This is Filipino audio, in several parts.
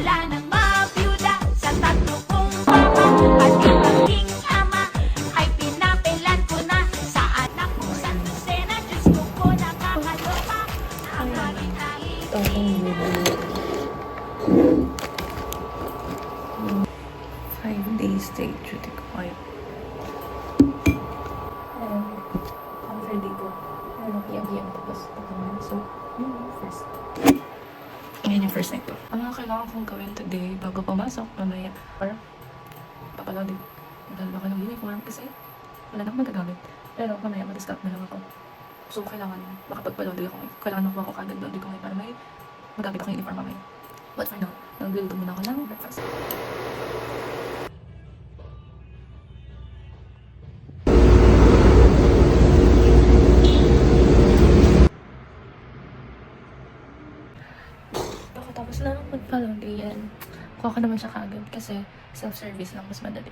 Mula nang mabiyuda sa tatlo kong mama, pati maging ama ay pinapilan ko na sa anak ko sa Lucena. Diyos ko nakakaloka ang maritain. 5 days stay duty ko kayo. Ang Friday ko. Hiyam-hiyam tapos pagkaman. So, first. Ngayon yung first night ko. Ang mga kailangan kong gawin today bago pumasok, mamaya. Or, papalodin. Magdala ko ng uniform kasi wala na akong magagamit. Pero mamaya mag-stop na lang ako. So, kailangan makapagpalodin ako. Kailangan makuha ko kagad lodin ko ngayon para may magamit ako yung uniform mamaya. But for now, nagluluto muna ako ng breakfast. Tapos na magpa-laundry yan. Kuha ko naman siya kagad kasi self-service lang, mas madali.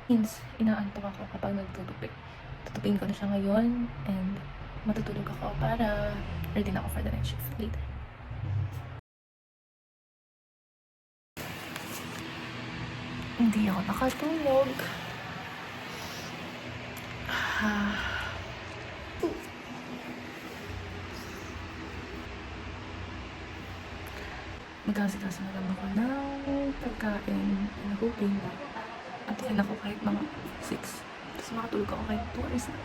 Hence, inaantok ako kapag nagtutupik. Tutupin ko na siya ngayon and matutulog ako para ready na ako for the next shift later. Hindi ako nakatulog. Mag-asikaso na lang ako ng pagkain na hoping na at ako kahit mga 6. Tapos makatulog ako kahit 2 hours na.